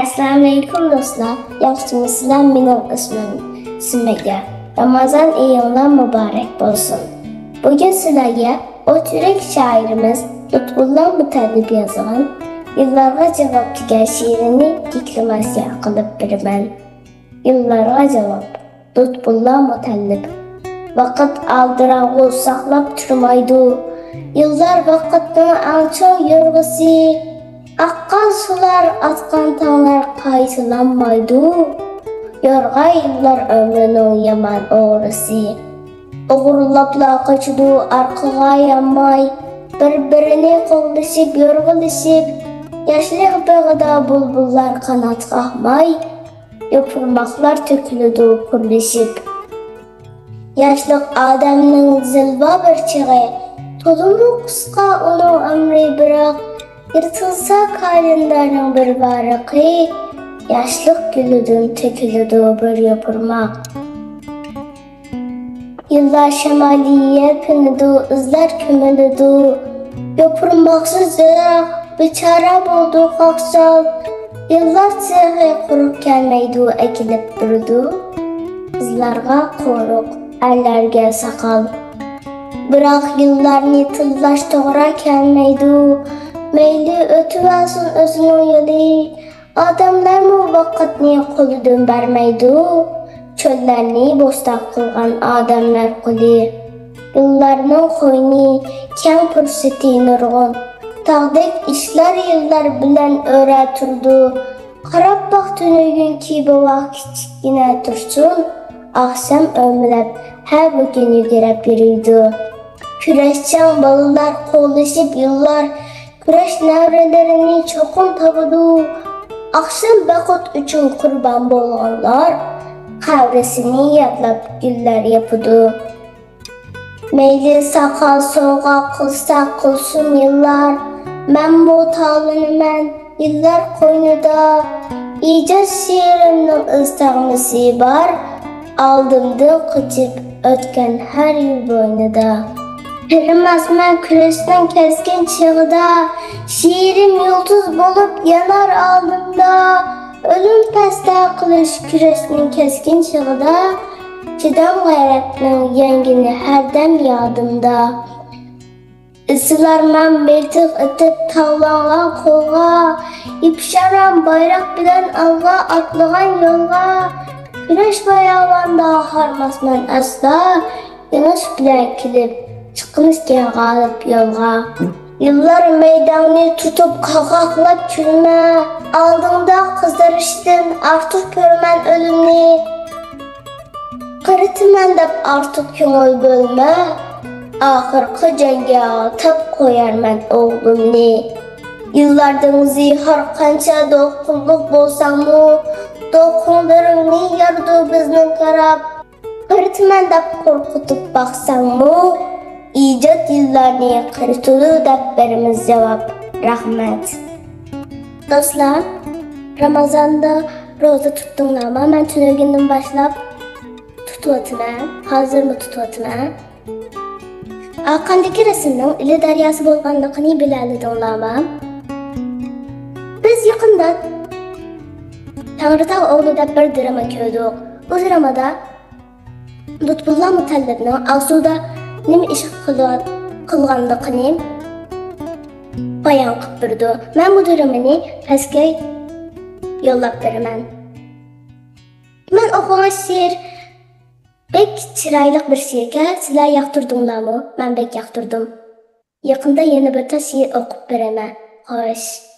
Assalamu alaikum dostlar. Yaxshimisizlar? Mening ismim Sumayya. Ramazon oyinglar muborak bo'lsin. Bugun sizlarga o'tiriq shoirimiz Lutfullo Mutallib yozgan Yillarga javob degan she'rini deklamatsiya qilib beraman. Yillarga javob. Lutfullo Mutallib. Vaqt aldirag'u saqlab turmaydi. Yillar vaqtning anchoq yo'rg'isi. Aqqan sular, atqan tağlar qaysilanmaydı. Yorğa yıllar ömrünün yaman oğrisi. Oğurlapla kaçıdı arqağa yanmay. Bir-birini qo'llashib, yorg'ilashib. Yaşlıq bağda bulbullar qanat qaqmay. Yopurmaqlar tökülüdü purlashib. Yaşlıq adamning zilva bir chig'i. To'limi qisqa uning ömri biroq. Yırtılsa kalendarın bir varıqı, yaşlıq gülüdün tökülüdü bir yapırmaq. Yıllar şemaliye pünüdü, izler kümülüdü. Yapırmaqsız zıraq, biçara buldu qaqsal. Yıllar çiği qurup gelmeydi, ekilip durdu. Qızlarga qoruq, erlerge sakal. Biroq yıllarni tillaş to'g'ri kelmeydi. Meyli ötüversin özünün yolu, adamlar mı vakitni qo'lidan bermeydi, çöllerini bo'ston qilgan adamlar qo'li. Yıllarning qo'yni keng fursati nurg'un, tog'dek ishlar yillar bilan o'ra turdi. Qarab baq tunugunki bu vaqt kichkina tursin, oqshom o'mlab har bugun yugurib yuriydi. Kurashchan bolalar qo'llashib yillar Kurash nevrelerini çoxum tabudu. Akşam bakut üçün kurban bolğanlar qavresini yadlab güller yapıdu. Meyli sakal soğuğa qılsa qılsın yıllar. Men bu talınımen yıllar qoynuda. İcaz şiirimning ıstağmısı var. Aldımdan qıçıp ötken her yıl boynida. Bilinmezmen küresinin keskin çığda, şiirim yıldız bulup yanar aldımda. Ölüm peste kılıç küresinin keskin çığda, çiğdem gayretinin yengini herdem yadımda. Isılarman beltik itip tavlangan kolga, ipşaran bayrak bilen alga atlıgan yolga. Güneş bayağında harmasman asla, yanış bilen kilip. Çıkmışken galip yolga. Yıllar meydanını tutup kakaqlap külme. Aldığında kızdırıştın artık görmen ölümni. Kırıtımen dep artık köngül bölme. Ahırkı cenge atıp koyarman oğlumni. Yıllardan zihar kança dokulluk bolsan mu? Dokundurumni yardı bizning karab. Kırıtımen dep korkutup baksan mu? İcat yıllarını kırıtılı dep berimiz cevap. Rahmet. Dostlar, Ramazanda roza tuttumlarma. Ben tünögünden başlap tutuvatına, hazır mı tutuvatına? Arkandaki resimden ili deryası bolğanlıqını bilalidinlarma. Biz yakında Tanrıtağ oğlu dep bir drama köydük. Bu dramada Lutfullo Mutallibning Asuda nima ish qilganligini bayon qilib berdi. Men bu dramani pastga yo'llab beraman. Men o'qigan she'r bek chiroyli bir she'rga sizlar yoqtirdinglarmi? Men bek yoqtirdim. Yaqinda yana bir she'r o'qib beraman. Xo'sh.